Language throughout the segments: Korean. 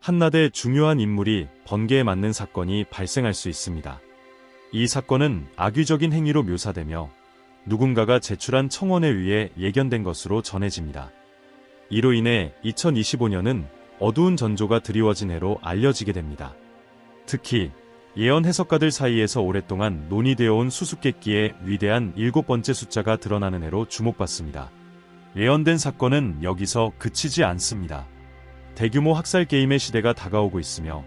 한낱의 중요한 인물이 번개에 맞는 사건이 발생할 수 있습니다. 이 사건은 악의적인 행위로 묘사되며 누군가가 제출한 청원에 의해 예견된 것으로 전해집니다. 이로 인해 2025년은 어두운 전조가 드리워진 해로 알려지게 됩니다. 특히 예언 해석가들 사이에서 오랫동안 논의되어 온 수수께끼의 위대한 7번째 숫자가 드러나는 해로 주목받습니다. 예언된 사건은 여기서 그치지 않습니다. 대규모 학살 게임의 시대가 다가오고 있으며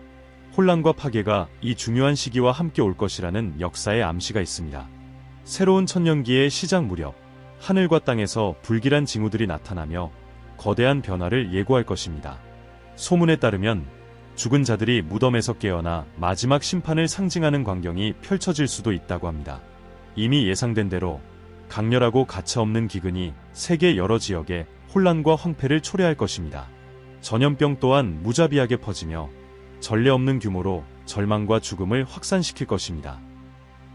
혼란과 파괴가 이 중요한 시기와 함께 올 것이라는 역사의 암시가 있습니다. 새로운 천년기의 시작 무렵 하늘과 땅에서 불길한 징후들이 나타나며 거대한 변화를 예고할 것입니다. 소문에 따르면 죽은 자들이 무덤에서 깨어나 마지막 심판을 상징하는 광경이 펼쳐질 수도 있다고 합니다. 이미 예상된 대로 강렬하고 가차없는 기근이 세계 여러 지역에 혼란과 황폐를 초래할 것입니다. 전염병 또한 무자비하게 퍼지며 전례 없는 규모로 절망과 죽음을 확산시킬 것입니다.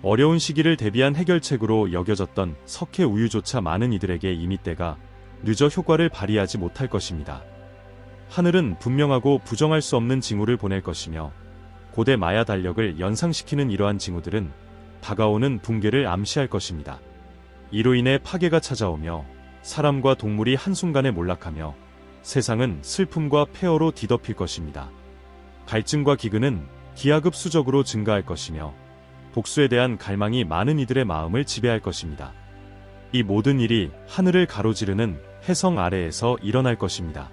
어려운 시기를 대비한 해결책으로 여겨졌던 석회 우유조차 많은 이들에게 이미 때가 늦어 효과를 발휘하지 못할 것입니다. 하늘은 분명하고 부정할 수 없는 징후를 보낼 것이며 고대 마야 달력을 연상시키는 이러한 징후들은 다가오는 붕괴를 암시할 것입니다. 이로 인해 파괴가 찾아오며 사람과 동물이 한순간에 몰락하며 세상은 슬픔과 폐허로 뒤덮일 것입니다. 갈증과 기근은 기하급수적으로 증가할 것이며 복수에 대한 갈망이 많은 이들의 마음을 지배할 것입니다. 이 모든 일이 하늘을 가로지르는 해성 아래에서 일어날 것입니다.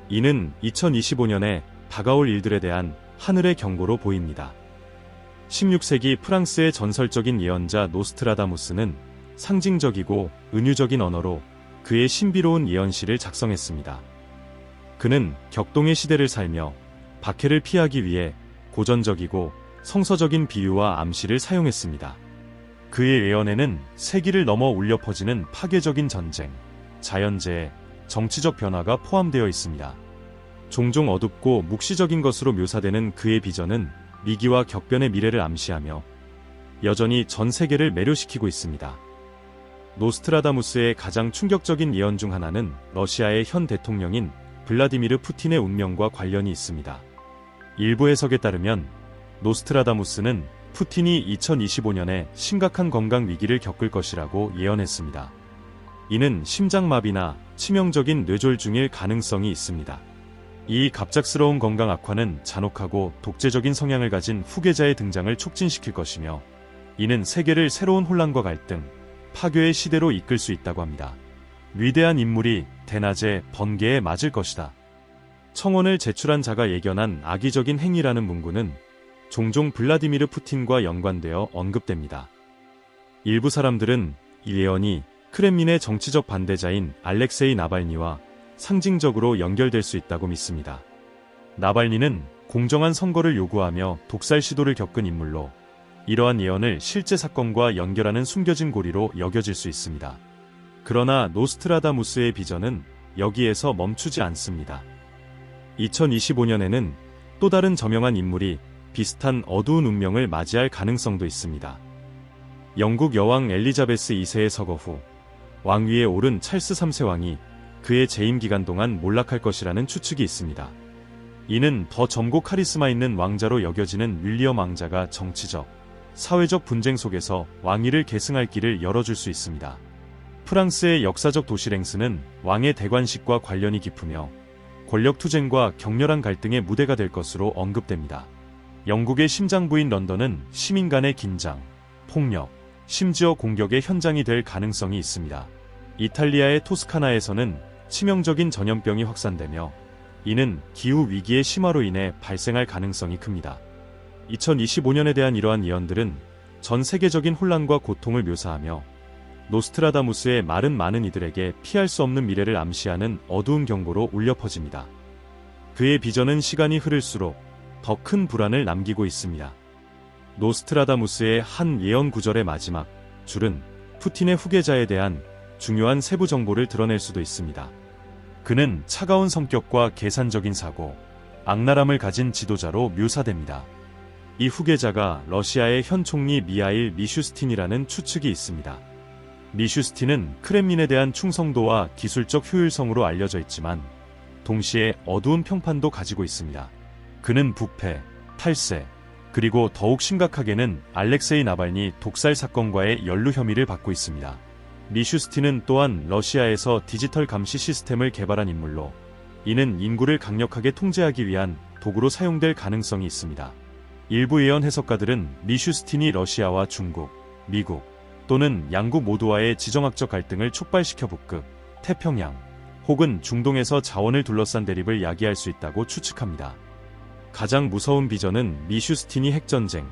이는 2025년에 다가올 일들에 대한 하늘의 경고로 보입니다. 16세기 프랑스의 전설적인 예언자 노스트라다무스는 상징적이고 은유적인 언어로 그의 신비로운 예언시를 작성했습니다. 그는 격동의 시대를 살며 박해를 피하기 위해 고전적이고 성서적인 비유와 암시를 사용했습니다. 그의 예언에는 세기를 넘어 울려 퍼지는 파괴적인 전쟁, 자연재해, 정치적 변화가 포함되어 있습니다. 종종 어둡고 묵시적인 것으로 묘사되는 그의 비전은 위기와 격변의 미래를 암시하며 여전히 전 세계를 매료시키고 있습니다. 노스트라다무스의 가장 충격적인 예언 중 하나는 러시아의 현 대통령인 블라디미르 푸틴의 운명과 관련이 있습니다. 일부 해석에 따르면 노스트라다무스는 푸틴이 2025년에 심각한 건강 위기를 겪을 것이라고 예언했습니다. 이는 심장마비나 치명적인 뇌졸중일 가능성이 있습니다. 이 갑작스러운 건강 악화는 잔혹하고 독재적인 성향을 가진 후계자의 등장을 촉진시킬 것이며 이는 세계를 새로운 혼란과 갈등, 파괴의 시대로 이끌 수 있다고 합니다. 위대한 인물이 대낮에 번개에 맞을 것이다. 청원을 제출한 자가 예견한 악의적인 행위라는 문구는 종종 블라디미르 푸틴과 연관되어 언급됩니다. 일부 사람들은 이 예언이 크렘린의 정치적 반대자인 알렉세이 나발니와 상징적으로 연결될 수 있다고 믿습니다. 나발니는 공정한 선거를 요구하며 독살 시도를 겪은 인물로 이러한 예언을 실제 사건과 연결하는 숨겨진 고리로 여겨질 수 있습니다. 그러나 노스트라다무스의 비전은 여기에서 멈추지 않습니다. 2025년에는 또 다른 저명한 인물이 비슷한 어두운 운명을 맞이할 가능성도 있습니다. 영국 여왕 엘리자베스 2세의 서거 후 왕위에 오른 찰스 3세 왕이 그의 재임 기간 동안 몰락할 것이라는 추측이 있습니다. 이는 더 젊고 카리스마 있는 왕자로 여겨지는 윌리엄 왕자가 정치적, 사회적 분쟁 속에서 왕위를 계승할 길을 열어줄 수 있습니다. 프랑스의 역사적 도시 랭스는 왕의 대관식과 관련이 깊으며 권력 투쟁과 격렬한 갈등의 무대가 될 것으로 언급됩니다. 영국의 심장부인 런던은 시민 간의 긴장, 폭력, 심지어 공격의 현장이 될 가능성이 있습니다. 이탈리아의 토스카나에서는 치명적인 전염병이 확산되며 이는 기후 위기의 심화로 인해 발생할 가능성이 큽니다. 2025년에 대한 이러한 예언들은 전 세계적인 혼란과 고통을 묘사하며 노스트라다무스의 말은 많은 이들에게 피할 수 없는 미래를 암시하는 어두운 경고로 울려 퍼집니다. 그의 비전은 시간이 흐를수록 더 큰 불안을 남기고 있습니다. 노스트라다무스의 한 예언 구절의 마지막 줄은 푸틴의 후계자에 대한 중요한 세부 정보를 드러낼 수도 있습니다. 그는 차가운 성격과 계산적인 사고, 악랄함을 가진 지도자로 묘사됩니다. 이 후계자가 러시아의 현 총리 미하일 미슈스틴이라는 추측이 있습니다. 미슈스틴은 크렘린에 대한 충성도와 기술적 효율성으로 알려져 있지만 동시에 어두운 평판도 가지고 있습니다. 그는 부패, 탈세, 그리고 더욱 심각하게는 알렉세이 나발니 독살 사건과의 연루 혐의를 받고 있습니다. 미슈스틴은 또한 러시아에서 디지털 감시 시스템을 개발한 인물로 이는 인구를 강력하게 통제하기 위한 도구로 사용될 가능성이 있습니다. 일부 예언 해석가들은 미슈스틴이 러시아와 중국, 미국 또는 양국 모두와의 지정학적 갈등을 촉발시켜 북극, 태평양 혹은 중동에서 자원을 둘러싼 대립을 야기할 수 있다고 추측합니다. 가장 무서운 비전은 미슈스틴이 핵전쟁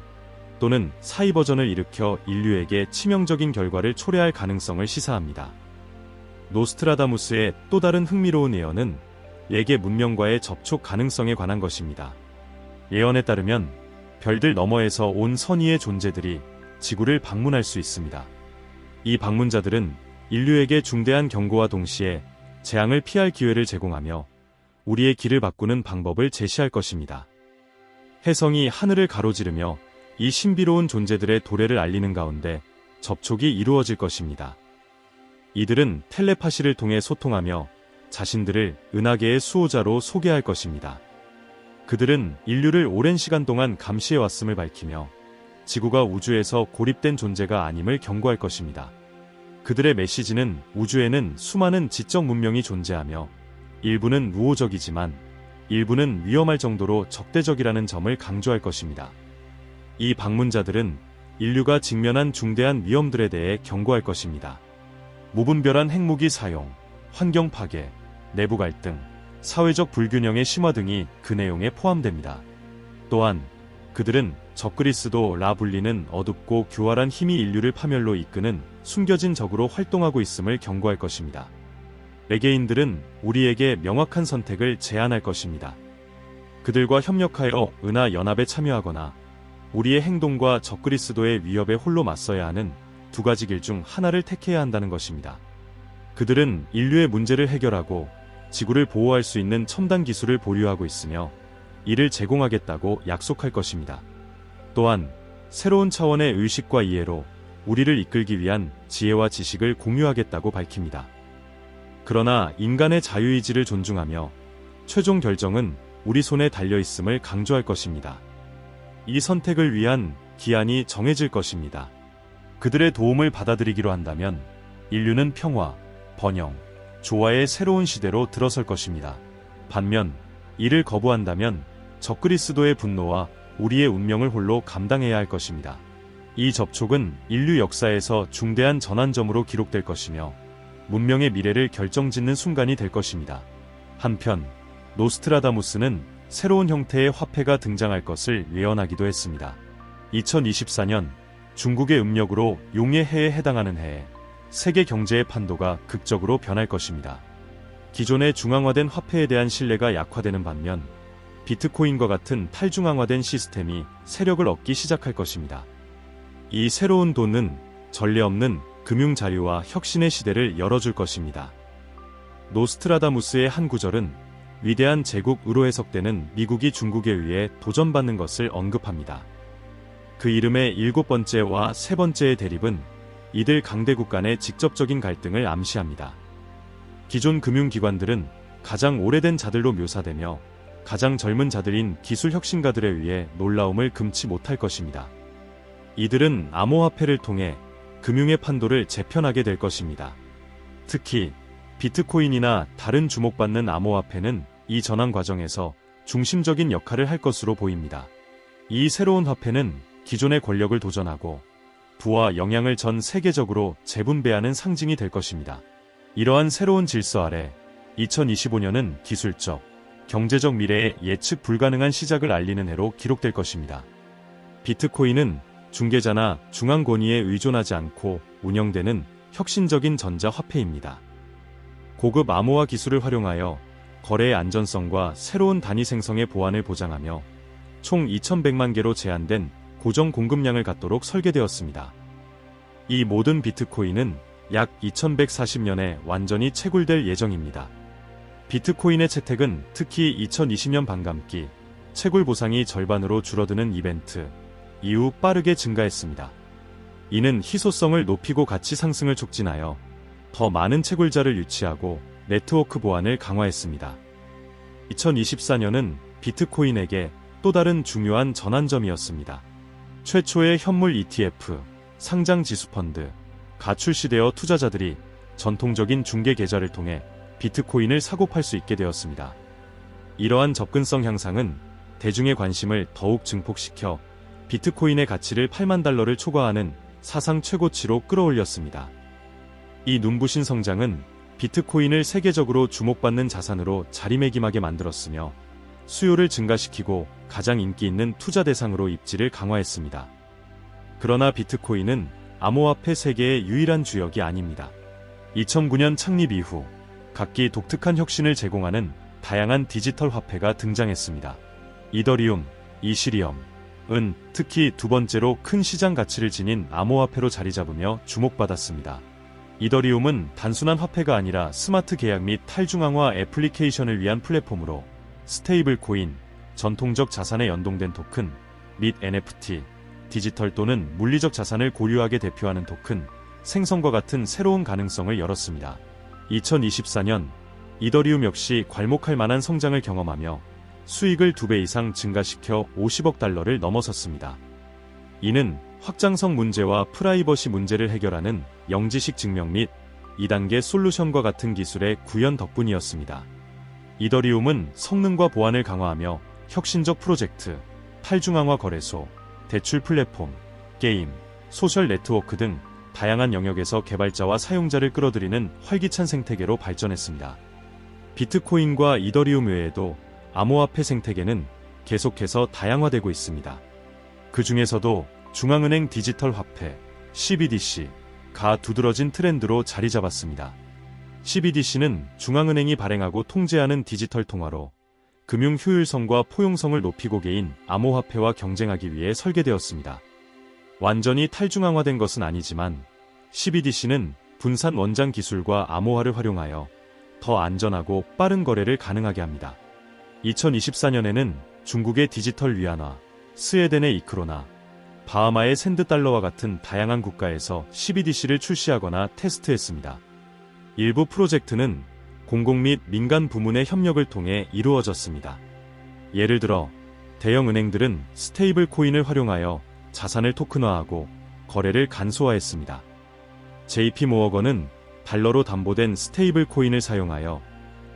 또는 사이버전을 일으켜 인류에게 치명적인 결과를 초래할 가능성을 시사합니다. 노스트라다무스의 또 다른 흥미로운 예언은 외계 문명과의 접촉 가능성에 관한 것입니다. 예언에 따르면 별들 너머에서 온 선의의 존재들이 지구를 방문할 수 있습니다. 이 방문자들은 인류에게 중대한 경고와 동시에 재앙을 피할 기회를 제공하며 우리의 길을 바꾸는 방법을 제시할 것입니다. 혜성이 하늘을 가로지르며 이 신비로운 존재들의 도래를 알리는 가운데 접촉이 이루어질 것입니다. 이들은 텔레파시를 통해 소통하며 자신들을 은하계의 수호자로 소개할 것입니다. 그들은 인류를 오랜 시간 동안 감시해왔음을 밝히며 지구가 우주에서 고립된 존재가 아님을 경고할 것입니다. 그들의 메시지는 우주에는 수많은 지적 문명이 존재하며 일부는 우호적이지만 일부는 위험할 정도로 적대적이라는 점을 강조할 것입니다. 이 방문자들은 인류가 직면한 중대한 위험들에 대해 경고할 것입니다. 무분별한 핵무기 사용, 환경 파괴, 내부 갈등, 사회적 불균형의 심화 등이 그 내용에 포함됩니다. 또한 그들은 적그리스도라 불리는 어둡고 교활한 힘이 인류를 파멸로 이끄는 숨겨진 적으로 활동하고 있음을 경고할 것입니다. 외계인들은 우리에게 명확한 선택을 제안할 것입니다. 그들과 협력하여 은하 연합에 참여하거나 우리의 행동과 적그리스도의 위협에 홀로 맞서야 하는 두 가지 길 중 하나를 택해야 한다는 것입니다. 그들은 인류의 문제를 해결하고 지구를 보호할 수 있는 첨단 기술을 보유하고 있으며 이를 제공하겠다고 약속할 것입니다. 또한 새로운 차원의 의식과 이해로 우리를 이끌기 위한 지혜와 지식을 공유하겠다고 밝힙니다. 그러나 인간의 자유의지를 존중하며 최종 결정은 우리 손에 달려 있음을 강조할 것입니다. 이 선택을 위한 기한이 정해질 것입니다. 그들의 도움을 받아들이기로 한다면 인류는 평화, 번영, 조화의 새로운 시대로 들어설 것입니다. 반면 이를 거부한다면 적그리스도의 분노와 우리의 운명을 홀로 감당해야 할 것입니다. 이 접촉은 인류 역사에서 중대한 전환점으로 기록될 것이며 문명의 미래를 결정짓는 순간이 될 것입니다. 한편 노스트라다무스는 새로운 형태의 화폐가 등장할 것을 예언하기도 했습니다. 2024년 중국의 음력으로 용의 해에 해당하는 해에 세계 경제의 판도가 극적으로 변할 것입니다. 기존의 중앙화된 화폐에 대한 신뢰가 약화되는 반면 비트코인과 같은 탈중앙화된 시스템이 세력을 얻기 시작할 것입니다. 이 새로운 돈은 전례 없는 금융 자유와 혁신의 시대를 열어줄 것입니다. 노스트라다무스의 한 구절은 위대한 제국으로 해석되는 미국이 중국에 의해 도전받는 것을 언급합니다. 그 이름의 7번째와 3번째의 대립은 이들 강대국 간의 직접적인 갈등을 암시합니다. 기존 금융기관들은 가장 오래된 자들로 묘사되며 가장 젊은 자들인 기술 혁신가들에 의해 놀라움을 금치 못할 것입니다. 이들은 암호화폐를 통해 금융의 판도를 재편하게 될 것입니다. 특히 비트코인이나 다른 주목받는 암호화폐는 이 전환 과정에서 중심적인 역할을 할 것으로 보입니다. 이 새로운 화폐는 기존의 권력을 도전하고 부와 영향을 전 세계적으로 재분배하는 상징이 될 것입니다. 이러한 새로운 질서 아래 2025년은 기술적, 경제적 미래의 예측 불가능한 시작을 알리는 해로 기록될 것입니다. 비트코인은 중개자나 중앙 권위에 의존하지 않고 운영되는 혁신적인 전자화폐입니다. 고급 암호화 기술을 활용하여 거래의 안전성과 새로운 단위 생성의 보안을 보장하며 총 2100만 개로 제한된 고정 공급량을 갖도록 설계되었습니다. 이 모든 비트코인은 약 2140년에 완전히 채굴될 예정입니다. 비트코인의 채택은 특히 2020년 반감기 채굴 보상이 절반으로 줄어드는 이벤트 이후 빠르게 증가했습니다. 이는 희소성을 높이고 가치 상승을 촉진하여 더 많은 채굴자를 유치하고 네트워크 보안을 강화했습니다. 2024년은 비트코인에게 또 다른 중요한 전환점이었습니다. 최초의 현물 ETF, 상장 지수펀드가 출시되어 투자자들이 전통적인 중개 계좌를 통해 비트코인을 사고 팔 수 있게 되었습니다. 이러한 접근성 향상은 대중의 관심을 더욱 증폭시켜 비트코인의 가치를 8만 달러를 초과하는 사상 최고치로 끌어올렸습니다. 이 눈부신 성장은 비트코인을 세계적으로 주목받는 자산으로 자리매김하게 만들었으며 수요를 증가시키고 가장 인기 있는 투자 대상으로 입지를 강화했습니다. 그러나 비트코인은 암호화폐 세계의 유일한 주역이 아닙니다. 2009년 창립 이후 각기 독특한 혁신을 제공하는 다양한 디지털 화폐가 등장했습니다. 이더리움, 이시리엄은 특히 두 번째로 큰 시장 가치를 지닌 암호화폐로 자리잡으며 주목받았습니다. 이더리움은 단순한 화폐가 아니라 스마트 계약 및 탈중앙화 애플리케이션을 위한 플랫폼으로 스테이블 코인, 전통적 자산에 연동된 토큰, 및 NFT, 디지털 또는 물리적 자산을 고유하게 대표하는 토큰, 생성과 같은 새로운 가능성을 열었습니다. 2024년, 이더리움 역시 괄목할 만한 성장을 경험하며 수익을 2배 이상 증가시켜 50억 달러를 넘어섰습니다. 이는 확장성 문제와 프라이버시 문제를 해결하는 영지식 증명 및 2단계 솔루션과 같은 기술의 구현 덕분이었습니다. 이더리움은 성능과 보안을 강화하며 혁신적 프로젝트, 탈중앙화 거래소, 대출 플랫폼, 게임, 소셜 네트워크 등 다양한 영역에서 개발자와 사용자를 끌어들이는 활기찬 생태계로 발전했습니다. 비트코인과 이더리움 외에도 암호화폐 생태계는 계속해서 다양화되고 있습니다. 그 중에서도 중앙은행 디지털 화폐, CBDC가 두드러진 트렌드로 자리 잡았습니다. CBDC는 중앙은행이 발행하고 통제하는 디지털 통화로 금융 효율성과 포용성을 높이고 개인 암호화폐와 경쟁하기 위해 설계되었습니다. 완전히 탈중앙화된 것은 아니지만 CBDC는 분산 원장 기술과 암호화를 활용하여 더 안전하고 빠른 거래를 가능하게 합니다. 2024년에는 중국의 디지털 위안화, 스웨덴의 이크로나, 바하마의 샌드 달러와 같은 다양한 국가에서 CBDC를 출시하거나 테스트했습니다. 일부 프로젝트는 공공 및 민간 부문의 협력을 통해 이루어졌습니다. 예를 들어 대형 은행들은 스테이블 코인을 활용하여 자산을 토큰화하고 거래를 간소화했습니다. JP모어건은 달러로 담보된 스테이블 코인을 사용하여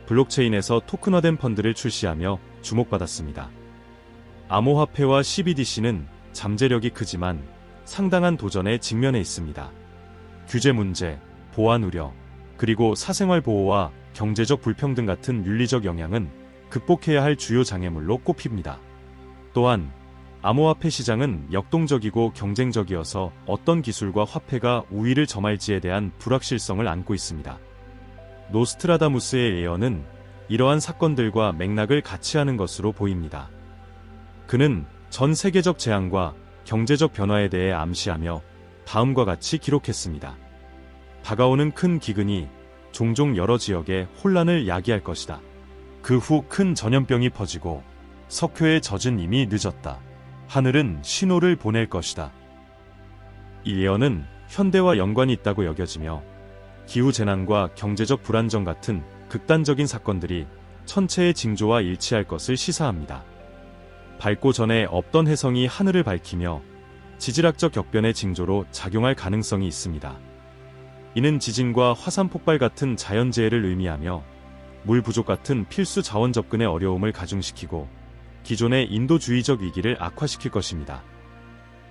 블록체인에서 토큰화된 펀드를 출시하며 주목받았습니다. 암호화폐와 CBDC는 잠재력이 크지만 상당한 도전에 직면해 있습니다. 규제 문제, 보안 우려, 그리고 사생활 보호와 경제적 불평등 같은 윤리적 영향은 극복해야 할 주요 장애물로 꼽힙니다. 또한 암호화폐 시장은 역동적이고 경쟁적이어서 어떤 기술과 화폐가 우위를 점할지에 대한 불확실성을 안고 있습니다. 노스트라다무스의 예언은 이러한 사건들과 맥락을 같이 하는 것으로 보입니다. 그는 전 세계적 재앙과 경제적 변화에 대해 암시하며 다음과 같이 기록했습니다. 다가오는 큰 기근이 종종 여러 지역에 혼란을 야기할 것이다. 그 후 큰 전염병이 퍼지고 석회의 젖은 이미 늦었다. 하늘은 신호를 보낼 것이다. 이 예언은 현대와 연관이 있다고 여겨지며 기후재난과 경제적 불안정 같은 극단적인 사건들이 천체의 징조와 일치할 것을 시사합니다. 밝고 전에 없던 혜성이 하늘을 밝히며 지질학적 격변의 징조로 작용할 가능성이 있습니다. 이는 지진과 화산 폭발 같은 자연재해를 의미하며 물 부족 같은 필수 자원 접근의 어려움을 가중시키고 기존의 인도주의적 위기를 악화시킬 것입니다.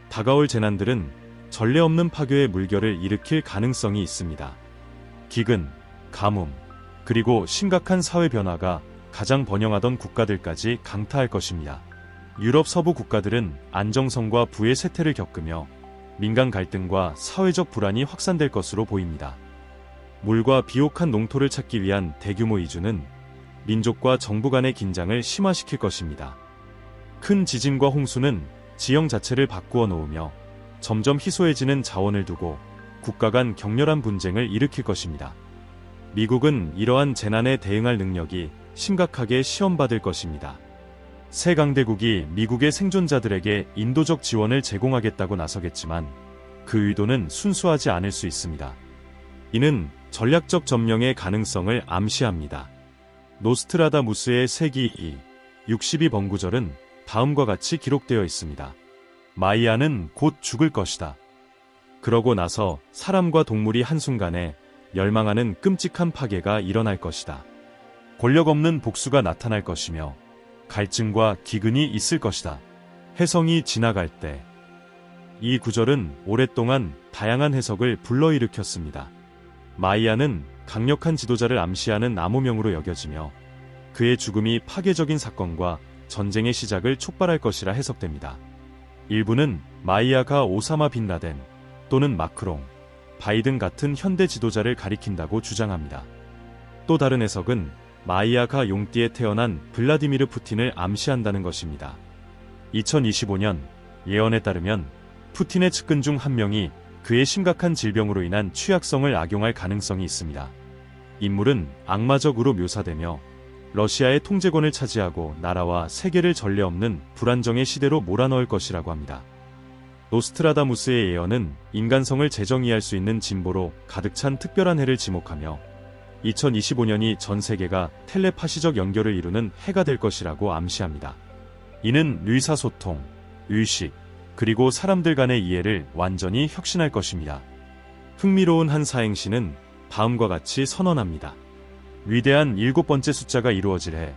다가올 재난들은 전례 없는 파괴의 물결을 일으킬 가능성이 있습니다. 기근, 가뭄, 그리고 심각한 사회 변화가 가장 번영하던 국가들까지 강타할 것입니다. 유럽 서부 국가들은 안정성과 부의 쇠퇴를 겪으며 민간 갈등과 사회적 불안이 확산될 것으로 보입니다. 물과 비옥한 농토를 찾기 위한 대규모 이주는 민족과 정부 간의 긴장을 심화시킬 것입니다. 큰 지진과 홍수는 지형 자체를 바꾸어 놓으며 점점 희소해지는 자원을 두고 국가 간 격렬한 분쟁을 일으킬 것입니다. 미국은 이러한 재난에 대응할 능력이 심각하게 시험받을 것입니다. 새 강대국이 미국의 생존자들에게 인도적 지원을 제공하겠다고 나서겠지만 그 의도는 순수하지 않을 수 있습니다. 이는 전략적 점령의 가능성을 암시합니다. 노스트라다무스의 세기 2, 62번 구절은 다음과 같이 기록되어 있습니다. 마이아는 곧 죽을 것이다. 그러고 나서 사람과 동물이 한순간에 멸망하는 끔찍한 파괴가 일어날 것이다. 권력 없는 복수가 나타날 것이며 갈증과 기근이 있을 것이다. 혜성이 지나갈 때. 이 구절은 오랫동안 다양한 해석을 불러일으켰습니다. 마이아는 강력한 지도자를 암시하는 암호명으로 여겨지며 그의 죽음이 파괴적인 사건과 전쟁의 시작을 촉발할 것이라 해석됩니다. 일부는 마이아가 오사마 빈 라덴 또는 마크롱, 바이든 같은 현대 지도자를 가리킨다고 주장합니다. 또 다른 해석은 마이아가 용띠에 태어난 블라디미르 푸틴을 암시한다는 것입니다. 2025년 예언에 따르면 푸틴의 측근 중 한 명이 그의 심각한 질병으로 인한 취약성을 악용할 가능성이 있습니다. 인물은 악마적으로 묘사되며 러시아의 통제권을 차지하고 나라와 세계를 전례 없는 불안정의 시대로 몰아넣을 것이라고 합니다. 노스트라다무스의 예언은 인간성을 재정의할 수 있는 진보로 가득 찬 특별한 해를 지목하며 2025년이 전 세계가 텔레파시적 연결을 이루는 해가 될 것이라고 암시합니다. 이는 의사소통, 의식, 그리고 사람들 간의 이해를 완전히 혁신할 것입니다. 흥미로운 한 사행시는 다음과 같이 선언합니다. 위대한 7번째 숫자가 이루어질 해,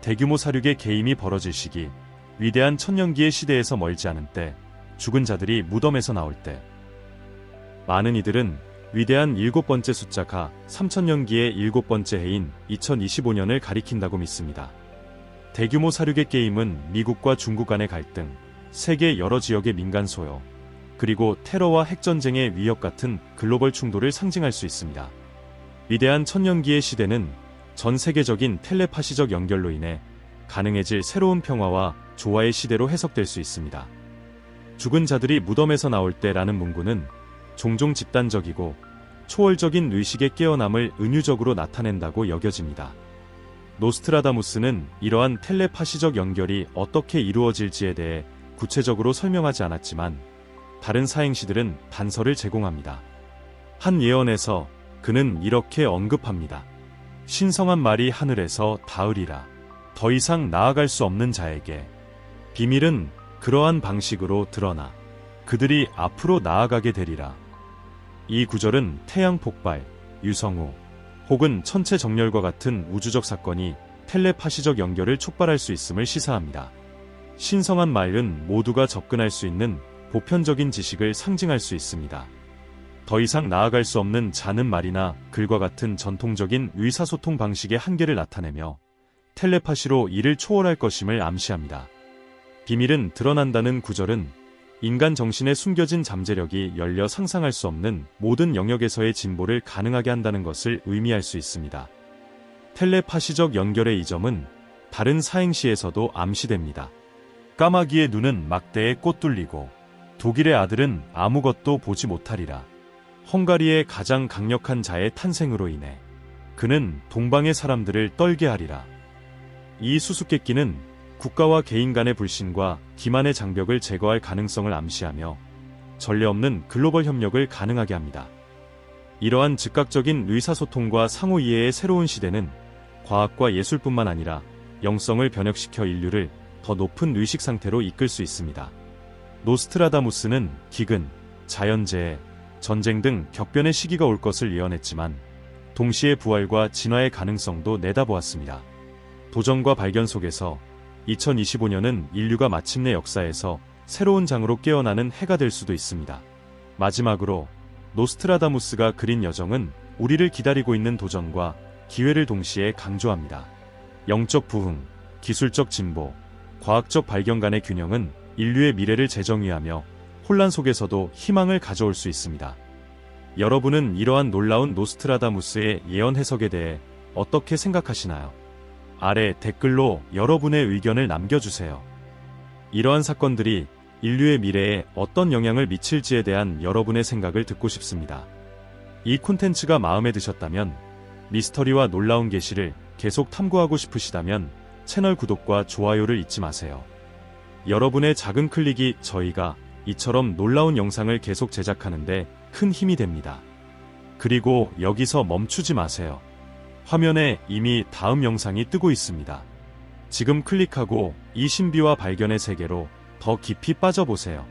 대규모 사륙의 개임이 벌어질 시기, 위대한 천년기의 시대에서 멀지 않은 때, 죽은 자들이 무덤에서 나올 때. 많은 이들은 위대한 7번째 숫자가 3000년기의 7번째 해인 2025년을 가리킨다고 믿습니다. 대규모 사륙의 게임은 미국과 중국 간의 갈등, 세계 여러 지역의 민간 소요, 그리고 테러와 핵전쟁의 위협 같은 글로벌 충돌을 상징할 수 있습니다. 위대한 천년기의 시대는 전 세계적인 텔레파시적 연결로 인해 가능해질 새로운 평화와 조화의 시대로 해석될 수 있습니다. 죽은 자들이 무덤에서 나올 때라는 문구는 종종 집단적이고 초월적인 의식의 깨어남을 은유적으로 나타낸다고 여겨집니다. 노스트라다무스는 이러한 텔레파시적 연결이 어떻게 이루어질지에 대해 구체적으로 설명하지 않았지만 다른 사행시들은 단서를 제공합니다. 한 예언에서 그는 이렇게 언급합니다. 신성한 말이 하늘에서 닿으리라. 더 이상 나아갈 수 없는 자에게. 비밀은 그러한 방식으로 드러나 그들이 앞으로 나아가게 되리라. 이 구절은 태양 폭발, 유성우, 혹은 천체 정렬과 같은 우주적 사건이 텔레파시적 연결을 촉발할 수 있음을 시사합니다. 신성한 말은 모두가 접근할 수 있는 보편적인 지식을 상징할 수 있습니다. 더 이상 나아갈 수 없는 자는 말이나 글과 같은 전통적인 의사소통 방식의 한계를 나타내며 텔레파시로 이를 초월할 것임을 암시합니다. 비밀은 드러난다는 구절은 인간 정신의 숨겨진 잠재력이 열려 상상할 수 없는 모든 영역에서의 진보를 가능하게 한다는 것을 의미할 수 있습니다. 텔레파시적 연결의 이 점은 다른 사행시에서도 암시됩니다. 까마귀의 눈은 막대에 꽃 뚫리고 독일의 아들은 아무것도 보지 못하리라. 헝가리의 가장 강력한 자의 탄생으로 인해 그는 동방의 사람들을 떨게 하리라. 이 수수께끼는 국가와 개인 간의 불신과 기만의 장벽을 제거할 가능성을 암시하며 전례 없는 글로벌 협력을 가능하게 합니다. 이러한 즉각적인 의사소통과 상호이해의 새로운 시대는 과학과 예술뿐만 아니라 영성을 변혁시켜 인류를 더 높은 의식 상태로 이끌 수 있습니다. 노스트라다무스는 기근, 자연재해, 전쟁 등 격변의 시기가 올 것을 예언했지만 동시에 부활과 진화의 가능성도 내다보았습니다. 도전과 발견 속에서 2025년은 인류가 마침내 역사에서 새로운 장으로 깨어나는 해가 될 수도 있습니다. 마지막으로 노스트라다무스가 그린 여정은 우리를 기다리고 있는 도전과 기회를 동시에 강조합니다. 영적 부흥, 기술적 진보, 과학적 발견 간의 균형은 인류의 미래를 재정의하며 혼란 속에서도 희망을 가져올 수 있습니다. 여러분은 이러한 놀라운 노스트라다무스의 예언 해석에 대해 어떻게 생각하시나요? 아래 댓글로 여러분의 의견을 남겨주세요. 이러한 사건들이 인류의 미래에 어떤 영향을 미칠지에 대한 여러분의 생각을 듣고 싶습니다. 이 콘텐츠가 마음에 드셨다면 미스터리와 놀라운 계시를 계속 탐구하고 싶으시다면 채널 구독과 좋아요를 잊지 마세요. 여러분의 작은 클릭이 저희가 이처럼 놀라운 영상을 계속 제작하는데 큰 힘이 됩니다. 그리고 여기서 멈추지 마세요. 화면에 이미 다음 영상이 뜨고 있습니다. 지금 클릭하고 이 신비와 발견의 세계로 더 깊이 빠져보세요.